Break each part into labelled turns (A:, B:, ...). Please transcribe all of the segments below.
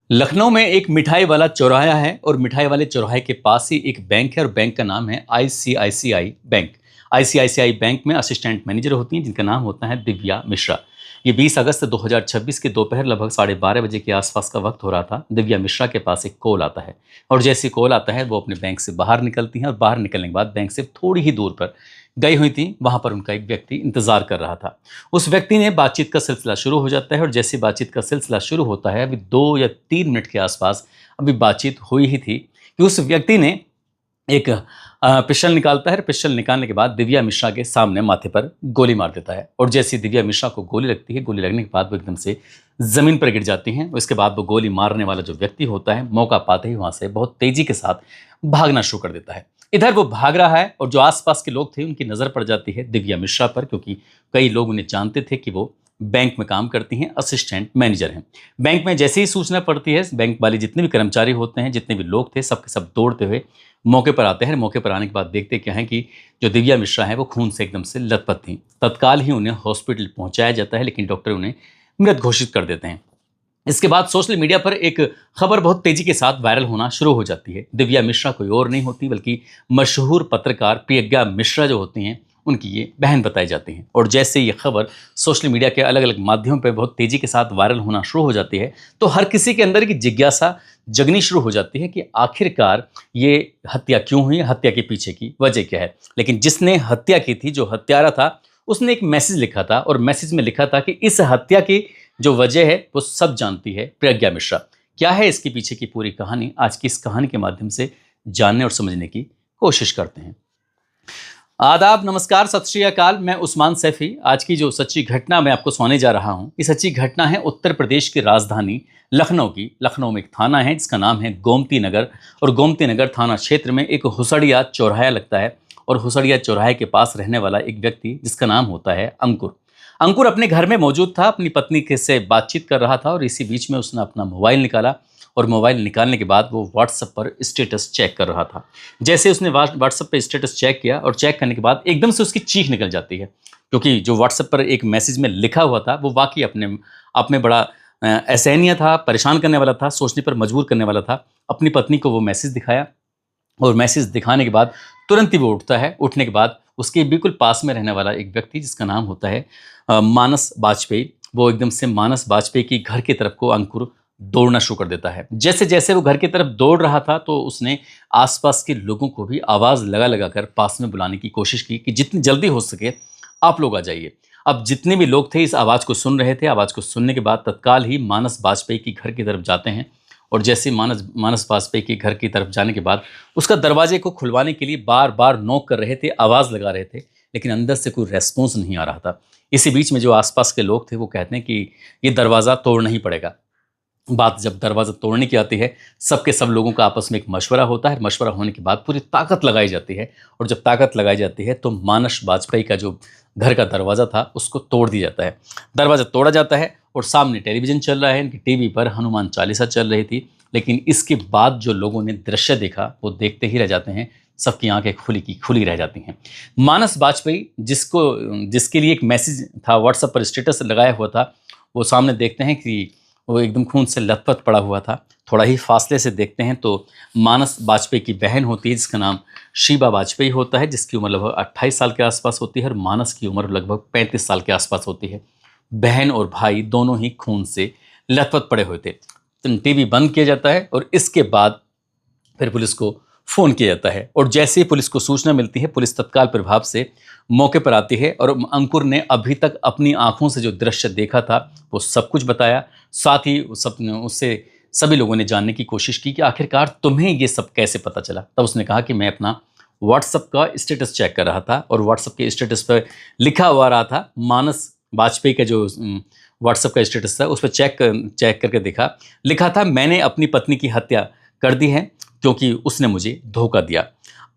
A: लखनऊ में एक मिठाई वाला चौराहा है और मिठाई वाले चौराहे के पास ही एक बैंक है और बैंक का नाम है आईसीआईसीआई बैंक। आईसीआईसीआई बैंक में असिस्टेंट मैनेजर होती हैं जिनका नाम होता है दिव्या मिश्रा। ये 20 अगस्त 2026 के दोपहर लगभग 12:30 बजे के आसपास का वक्त हो रहा था। दिव्या मिश्रा के पास एक कॉल आता है और जैसे कॉल आता है वो अपने बैंक से बाहर निकलती हैं और बाहर निकलने के बाद बैंक से थोड़ी ही दूर पर गई हुई थी, वहां पर उनका एक व्यक्ति इंतजार कर रहा था। उस व्यक्ति ने बातचीत का सिलसिला शुरू हो जाता है और जैसे बातचीत का सिलसिला शुरू होता है, अभी 2 या 3 मिनट के आसपास अभी बातचीत हुई ही थी कि उस व्यक्ति ने एक पिस्टल निकालता है। पिस्टल निकालने के बाद दिव्या मिश्रा के सामने माथे पर गोली मार देता है और जैसे दिव्या मिश्रा को गोली लगती है, गोली लगने के बाद वो एकदम से जमीन पर गिर जाती हैं। उसके बाद वो गोली मारने वाला जो व्यक्ति होता है, मौका पाते ही वहां से बहुत तेजी के साथ भागना शुरू कर देता है। इधर वो भाग रहा है और जो आसपास के लोग थे उनकी नजर पड़ जाती है दिव्या मिश्रा पर, क्योंकि कई लोग उन्हें जानते थे कि वो बैंक में काम करती हैं, असिस्टेंट मैनेजर हैं। बैंक में जैसे ही सूचना पड़ती है, बैंक वाले जितने भी कर्मचारी होते हैं, जितने भी लोग थे, सबके सब दौड़ते हुए मौके पर आते हैं। मौके पर आने के बाद देखते क्या है कि जो दिव्या मिश्रा है वो खून से एकदम से लथपथ थी। तत्काल ही उन्हें हॉस्पिटल पहुंचाया जाता है, लेकिन डॉक्टर उन्हें मृत घोषित कर देते हैं। इसके बाद सोशल मीडिया पर एक खबर बहुत तेजी के साथ वायरल होना शुरू हो जाती है। दिव्या मिश्रा कोई और नहीं होती बल्कि मशहूर पत्रकार प्रियज्ञा मिश्रा जो होती हैं, उनकी ये बहन बताई जाती हैं। और जैसे ये खबर सोशल मीडिया के अलग अलग माध्यमों पर बहुत तेजी के साथ वायरल होना शुरू हो जाती है, तो हर किसी के अंदर की जिज्ञासा जगनी शुरू हो जाती है कि आखिरकार ये हत्या क्यों हुई, हत्या के पीछे की वजह क्या है। लेकिन जिसने हत्या की थी, जो हत्यारा था, उसने एक मैसेज लिखा था और मैसेज में लिखा था कि इस हत्या की जो वजह है वो सब जानती है प्रज्ञा मिश्रा। क्या है इसके पीछे की पूरी कहानी, आज की इस कहानी के माध्यम से जानने और समझने की कोशिश करते हैं। आदाब, नमस्कार, सत श्री अकाल। मैं उस्मान सैफी। आज की जो सच्ची घटना मैं आपको सुनाने जा रहा हूँ, ये सच्ची घटना है उत्तर प्रदेश की राजधानी लखनऊ की। लखनऊ में एक थाना है जिसका नाम है गोमती नगर और गोमती नगर थाना क्षेत्र में एक हुसड़िया चौराहा लगता है और हुसड़िया चौराहे के पास रहने वाला एक व्यक्ति जिसका नाम होता है अंकुर। अंकुर अपने घर में मौजूद था, अपनी पत्नी के से बातचीत कर रहा था और इसी बीच में उसने अपना मोबाइल निकाला और मोबाइल निकालने के बाद वो व्हाट्सएप पर स्टेटस चेक कर रहा था। जैसे उसने व्हाट्सएप पर स्टेटस चेक किया और चेक करने के बाद एकदम से उसकी चीख निकल जाती है, क्योंकि जो व्हाट्सएप पर एक मैसेज में लिखा हुआ था वो वाकई अपने आप में बड़ा असहनीय था, परेशान करने वाला था, सोचने पर मजबूर करने वाला था। अपनी पत्नी को वो मैसेज दिखाया और मैसेज दिखाने के बाद तुरंत ही वो उठता है। उठने के बाद उसके बिल्कुल पास में रहने वाला एक व्यक्ति जिसका नाम होता है मानस बाजपेयी, वो एकदम से मानस बाजपेयी की घर की तरफ को अंकुर दौड़ना शुरू कर देता है। जैसे जैसे वो घर की तरफ दौड़ रहा था तो उसने आसपास के लोगों को भी आवाज़ लगा लगा कर पास में बुलाने की कोशिश की कि जितनी जल्दी हो सके आप लोग आ जाइए। अब जितने भी लोग थे इस आवाज़ को सुन रहे थे। आवाज़ को सुनने के बाद तत्काल ही मानस बाजपेयी की घर की तरफ जाते हैं और जैसे मानस मानस बाजपेयी के घर की तरफ जाने के बाद उसका दरवाजे को खुलवाने के लिए बार बार नॉक कर रहे थे, आवाज़ लगा रहे थे, लेकिन अंदर से कोई रेस्पॉन्स नहीं आ रहा था। इसी बीच में जो आसपास के लोग थे वो कहते हैं कि ये दरवाज़ा तोड़ना ही पड़ेगा। बात जब दरवाज़ा तोड़ने की आती है, सबके सब लोगों का आपस में एक मशवरा होता है। मशवरा होने के बाद पूरी ताकत लगाई जाती है और जब ताकत लगाई जाती है तो मानस बाजपेयी का जो घर का दरवाज़ा था उसको तोड़ दिया जाता है। दरवाज़ा तोड़ा जाता है और सामने टेलीविज़न चल रहा है। इनकी टीवी पर हनुमान चालीसा चल रही थी। लेकिन इसके बाद जो लोगों ने दृश्य देखा वो देखते ही रह जाते हैं, सबकी आंखें खुली की खुली रह जाती हैं। मानस बाजपेयी जिसके लिए एक मैसेज था, व्हाट्सएप पर स्टेटस लगाया हुआ था, वो सामने देखते हैं कि वो एकदम खून से लथपथ पड़ा हुआ था। थोड़ा ही फासले से देखते हैं तो मानस बाजपेयी की बहन होती है जिसका नाम शीबा बाजपेयी होता है, जिसकी उम्र लगभग 28 साल के आसपास होती है और मानस की उम्र लगभग 35 साल के आसपास होती है। बहन और भाई दोनों ही खून से लथपथ पड़े हुए थे। तो टीवी बंद किया जाता है और इसके बाद फिर पुलिस को फ़ोन किया जाता है और जैसे ही पुलिस को सूचना मिलती है, पुलिस तत्काल प्रभाव से मौके पर आती है और अंकुर ने अभी तक अपनी आंखों से जो दृश्य देखा था वो सब कुछ बताया। साथ ही उससे सभी लोगों ने जानने की कोशिश की कि आखिरकार तुम्हें ये सब कैसे पता चला। तब उसने कहा कि मैं अपना व्हाट्सएप का स्टेटस चेक कर रहा था और व्हाट्सएप के स्टेटस पर लिखा हुआ रहा था, मानस बाजपेयी का जो व्हाट्सएप का स्टेटस था उस पर चेक करके देखा, लिखा था मैंने अपनी पत्नी की हत्या कर दी है क्योंकि उसने मुझे धोखा दिया।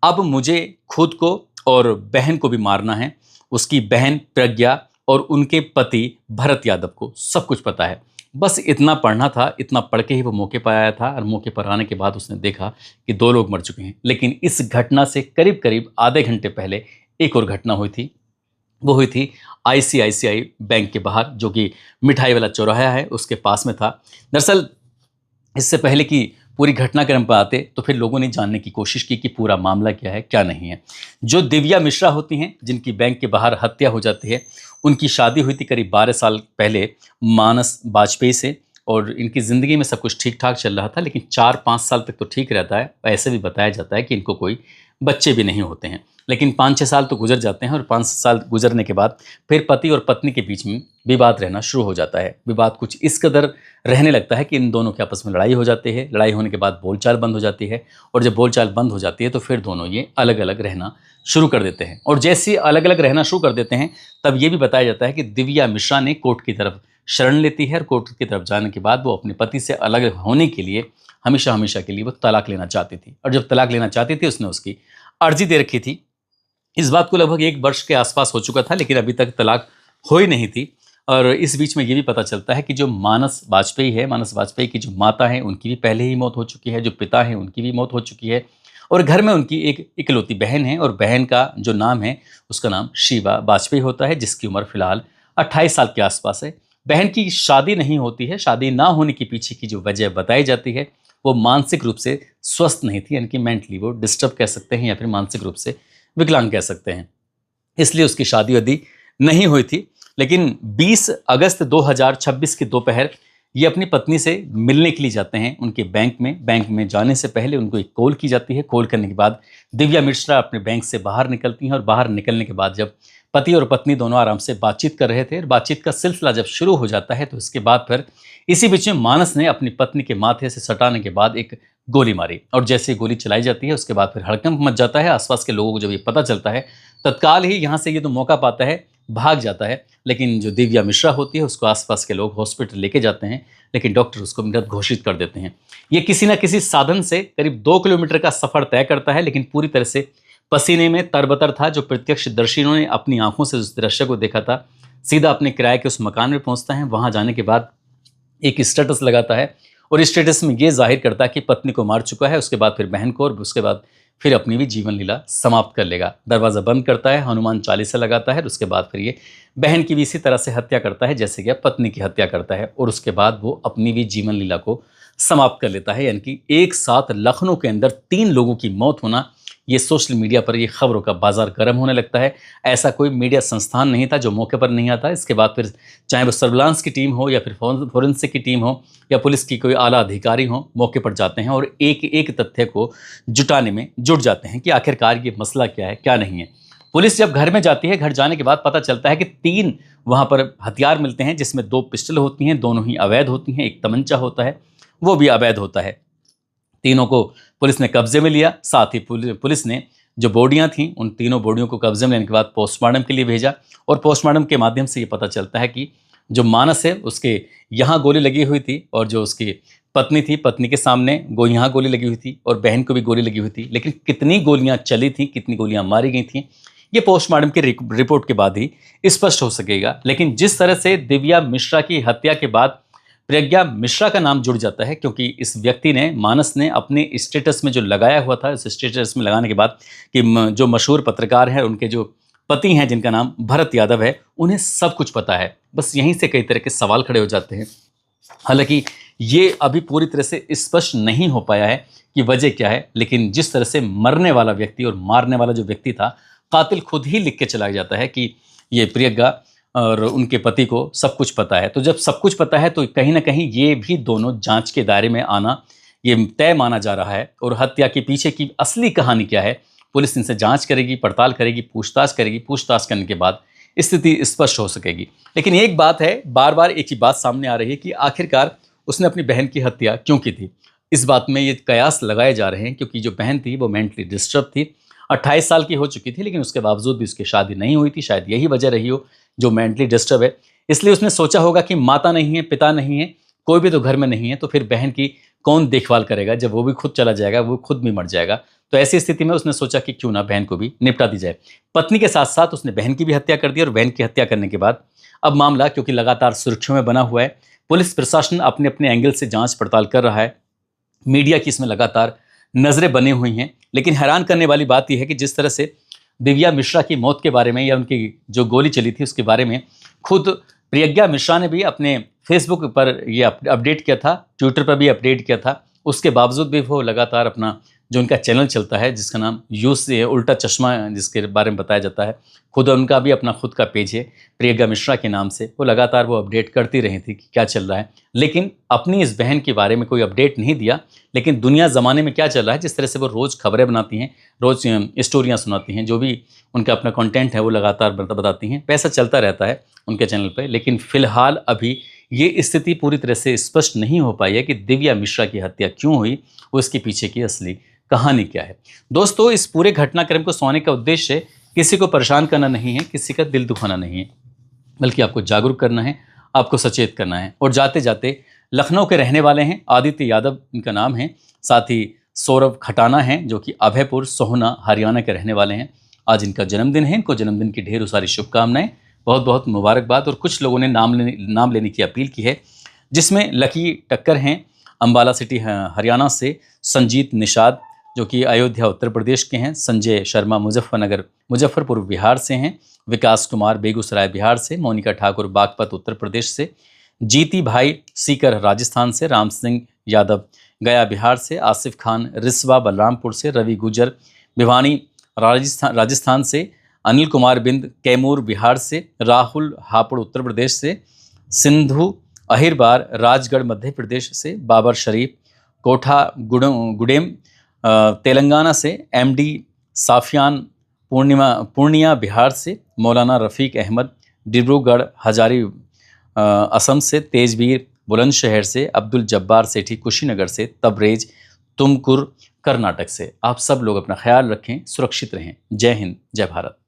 A: अब मुझे खुद को और बहन को भी मारना है। उसकी बहन प्रज्ञा और उनके पति भरत यादव को सब कुछ पता है। बस इतना पढ़ना था, इतना पढ़ के ही वो मौके पर आया था और मौके पर आने के बाद उसने देखा कि 2 लोग मर चुके हैं। लेकिन इस घटना से करीब करीब आधे घंटे पहले एक और घटना हुई थी। वो हुई थी आईसीआईसीआई बैंक के बाहर, जो कि मिठाई वाला चौराहा है उसके पास में था। दरअसल इससे पहले कि पूरी घटनाक्रम पर आते तो फिर लोगों ने जानने की कोशिश की कि पूरा मामला क्या है क्या नहीं है। जो दिव्या मिश्रा होती हैं जिनकी बैंक के बाहर हत्या हो जाती है, उनकी शादी हुई थी करीब 12 साल पहले मानस वाजपेयी से, और इनकी ज़िंदगी में सब कुछ ठीक ठाक चल रहा था, लेकिन 4-5 साल तक तो ठीक रहता है। ऐसे भी बताया जाता है कि इनको कोई बच्चे भी नहीं होते हैं, लेकिन 5-6 साल तो गुजर जाते हैं और 5 साल गुजरने के बाद फिर पति और पत्नी के बीच में विवाद रहना शुरू हो जाता है। विवाद कुछ इस कदर रहने लगता है कि इन दोनों के आपस में लड़ाई हो जाती है। लड़ाई होने के बाद बोलचाल बंद हो जाती है, और जब बोलचाल बंद हो जाती है तो फिर दोनों ये अलग अलग रहना शुरू कर देते हैं। और जैसे अलग अलग रहना शुरू कर देते हैं तब ये भी बताया जाता है कि दिव्या मिश्रा ने कोर्ट की तरफ शरण लेती है, और कोर्ट की तरफ जाने के बाद वो अपने पति से अलग होने के लिए हमेशा हमेशा के लिए वो तलाक लेना चाहती थी। और जब तलाक लेना चाहती थी उसने उसकी अर्जी दे रखी थी। इस बात को लगभग 1 वर्ष के आसपास हो चुका था, लेकिन अभी तक तलाक हो ही नहीं थी। और इस बीच में ये भी पता चलता है कि जो मानस वाजपेयी है, मानस वाजपेयी की जो माता है उनकी भी पहले ही मौत हो चुकी है, जो पिता है उनकी भी मौत हो चुकी है, और घर में उनकी एक इकलौती बहन है, और बहन का जो नाम है उसका नाम शीबा वाजपेयी होता है, जिसकी उम्र फिलहाल 28 साल के आसपास है। बहन की शादी नहीं होती है। शादी ना होने के पीछे की जो वजह बताई जाती है वो मानसिक रूप से स्वस्थ नहीं थी, यानी कि मेंटली वो डिस्टर्ब कह सकते हैं या फिर मानसिक रूप से विकलांग कह सकते हैं, इसलिए उसकी शादी वादी नहीं हुई थी। लेकिन 20 अगस्त 2026 की दोपहर ये अपनी पत्नी से मिलने के लिए जाते हैं उनके बैंक में। बैंक में जाने से पहले उनको एक कॉल की जाती है। कॉल करने के बाद दिव्या मिश्रा अपने बैंक से बाहर निकलती हैं, और बाहर निकलने के बाद जब पति और पत्नी दोनों आराम से बातचीत कर रहे थे, और बातचीत का सिलसिला जब शुरू हो जाता है तो इसके बाद फिर इसी बीच में मानस ने अपनी पत्नी के माथे से सटाने के बाद एक गोली मारी, और जैसे गोली चलाई जाती है उसके बाद फिर हड़कंप मच जाता है। आसपास के लोगों को जब ये पता चलता है तत्काल ही यहाँ से ये तो मौका पाता है, भाग जाता है। लेकिन जो दिव्या मिश्रा होती है उसको आसपास के लोग हॉस्पिटल लेके जाते हैं, लेकिन डॉक्टर उसको मृत घोषित कर देते हैं। ये किसी न किसी साधन से करीब 2 किलोमीटर का सफर तय करता है, लेकिन पूरी तरह से पसीने में तरबतर था। जो प्रत्यक्षदर्शियों ने अपनी आंखों से उस दृश्य को देखा था, सीधा अपने किराए के उस मकान में पहुंचता है। वहां जाने के बाद एक स्टेटस लगाता है, और इस स्टेटस में ये जाहिर करता है कि पत्नी को मार चुका है, उसके बाद फिर बहन को, और उसके बाद फिर अपनी भी जीवन लीला समाप्त कर लेगा। दरवाज़ा बंद करता है, हनुमान चालीसा लगाता है, और उसके बाद फिर ये बहन की भी इसी तरह से हत्या करता है जैसे कि पत्नी की हत्या करता है, और उसके बाद वो अपनी भी जीवन लीला को समाप्त कर लेता है। यानी कि एक साथ लखनऊ के अंदर 3 लोगों की मौत होना, ये सोशल मीडिया पर ये खबरों का बाजार गर्म होने लगता है। ऐसा कोई मीडिया संस्थान नहीं था जो मौके पर नहीं आता। इसके बाद फिर चाहे वो सर्विलांस की टीम हो या फिर फोरेंसिक की टीम हो या पुलिस की कोई आला अधिकारी हो, मौके पर जाते हैं और एक एक तथ्य को जुटाने में जुट जाते हैं कि आखिरकार ये मसला क्या है क्या नहीं है। पुलिस जब घर में जाती है, घर जाने के बाद पता चलता है कि 3 वहाँ पर हथियार मिलते हैं, जिसमें 2 पिस्टल होती हैं, दोनों ही अवैध होती हैं। एक तमंचा होता है, वो भी अवैध होता है। तीनों को पुलिस ने कब्जे में लिया। साथ ही पुलिस ने जो बॉडियां थीं उन तीनों बॉडियों को कब्जे में लेने के बाद पोस्टमार्टम के लिए भेजा, और पोस्टमार्टम के माध्यम से ये पता चलता है कि जो मानस है उसके यहाँ गोली लगी हुई थी, और जो उसकी पत्नी थी, पत्नी के सामने यहाँ गोली लगी हुई थी, और बहन को भी गोली लगी हुई थी। लेकिन कितनी गोलियां चली थी, कितनी गोलियां मारी गई थी, ये पोस्टमार्टम की रिपोर्ट के बाद ही स्पष्ट हो सकेगा। लेकिन जिस तरह से दिव्या मिश्रा की हत्या के बाद प्रज्ञा मिश्रा का नाम जुड़ जाता है, क्योंकि इस व्यक्ति ने, मानस ने अपने स्टेटस में जो लगाया हुआ था, इस स्टेटस में लगाने के बाद कि जो मशहूर पत्रकार हैं, उनके जो पति हैं जिनका नाम भरत यादव है, उन्हें सब कुछ पता है। बस यहीं से कई तरह के सवाल खड़े हो जाते हैं। हालांकि ये अभी पूरी तरह से स्पष्ट नहीं हो पाया है कि वजह क्या है, लेकिन जिस तरह से मरने वाला व्यक्ति और मारने वाला जो व्यक्ति था, कातिल खुद ही लिख के चला जाता है कि ये प्रियंका और उनके पति को सब कुछ पता है। तो जब सब कुछ पता है तो कहीं ना कहीं ये भी दोनों जांच के दायरे में आना ये तय माना जा रहा है। और हत्या के पीछे की असली कहानी क्या है, पुलिस इनसे जांच करेगी, पड़ताल करेगी, पूछताछ करेगी। पूछताछ करने के बाद स्थिति स्पष्ट हो सकेगी। लेकिन एक बात है, बार बार एक ही बात सामने आ रही है कि आखिरकार उसने अपनी बहन की हत्या क्यों की थी। इस बात में ये कयास लगाए जा रहे हैं, क्योंकि जो बहन थी वो मेंटली डिस्टर्ब थी, 28 साल की हो चुकी थी, लेकिन उसके बावजूद भी उसकी शादी नहीं हुई थी। शायद यही वजह रही हो, जो मेंटली डिस्टर्ब है। इसलिए उसने सोचा होगा कि माता नहीं है, पिता नहीं है, कोई भी तो घर में नहीं है, तो फिर बहन की कौन देखभाल करेगा, जब वो भी खुद चला जाएगा, वो खुद भी मर जाएगा। तो ऐसी स्थिति में उसने सोचा कि क्यों ना बहन को भी निपटा दी जाए। पत्नी के साथ साथ उसने बहन की भी हत्या कर दी, और बहन की हत्या करने के बाद अब मामला क्योंकि लगातार सुर्खियों में बना हुआ है, पुलिस प्रशासन अपने अपने एंगल से जांच पड़ताल कर रहा है, मीडिया की इसमें लगातार नजरें बनी हुई हैं। लेकिन हैरान करने वाली बात यह है कि जिस तरह से दिव्या मिश्रा की मौत के बारे में या उनकी जो गोली चली थी उसके बारे में खुद प्रियज्ञा मिश्रा ने भी अपने फेसबुक पर ये अपडेट किया था, ट्विटर पर भी अपडेट किया था। उसके बावजूद भी वो लगातार अपना जो उनका चैनल चलता है जिसका नाम उल्टा चश्मा जिसके बारे में बताया जाता है, खुद उनका भी अपना खुद का पेज है प्रियज्ञा मिश्रा के नाम से, वो लगातार वो अपडेट करती रही थी कि क्या चल रहा है। लेकिन अपनी इस बहन के बारे में कोई अपडेट नहीं दिया। लेकिन दुनिया ज़माने में क्या चल रहा है, जिस तरह से वो रोज़ खबरें बनाती हैं, रोज़ स्टोरियाँ सुनाती हैं, जो भी उनका अपना कंटेंट है वो लगातार बताती हैं, पैसा चलता रहता है उनके चैनल पर। लेकिन फ़िलहाल अभी ये स्थिति पूरी तरह से स्पष्ट नहीं हो पाई है कि दिव्या मिश्रा की हत्या क्यों हुई, वो इसके पीछे की असली कहानी क्या है। दोस्तों, इस पूरे घटनाक्रम को सुनाने का उद्देश्य किसी को परेशान करना नहीं है, किसी का दिल दुखाना नहीं है, बल्कि आपको जागरूक करना है, आपको सचेत करना है। और जाते जाते लखनऊ के रहने वाले हैं, आदित्य यादव इनका नाम है, साथ ही सौरभ खटाना हैं जो कि अभयपुर सोहना हरियाणा के रहने वाले हैं। आज इनका जन्मदिन है, इनको जन्मदिन की ढेरों सारी शुभकामनाएं, बहुत बहुत मुबारकबाद। और कुछ लोगों ने नाम लेने की अपील की है, जिसमें लकी टक्कर हैं अम्बाला सिटी हरियाणा से, संजीत निषाद जो कि अयोध्या उत्तर प्रदेश के हैं, संजय शर्मा मुजफ्फरपुर बिहार से हैं, विकास कुमार बेगूसराय बिहार से, मोनिका ठाकुर बागपत उत्तर प्रदेश से, जीती भाई सीकर राजस्थान से, राम सिंह यादव गया बिहार से, आसिफ खान रिसवा बलरामपुर से, रवि गुजर भिवानी राजस्थान से, अनिल कुमार बिंद कैमूर बिहार से, राहुल हापुड़ उत्तर प्रदेश से, सिंधु अहिरबार राजगढ़ मध्य प्रदेश से, बाबर शरीफ कोठा गुडेम तेलंगाना से, एमडी साफियान पूर्णिया बिहार से, मौलाना रफ़ीक अहमद डिब्रूगढ़ हजारी असम से, तेजवीर बुलंदशहर से, अब्दुल जब्बार सेठी कुशीनगर से, तबरेज तुमकुर कर्नाटक से। आप सब लोग अपना ख्याल रखें, सुरक्षित रहें। जय हिंद, जय भारत।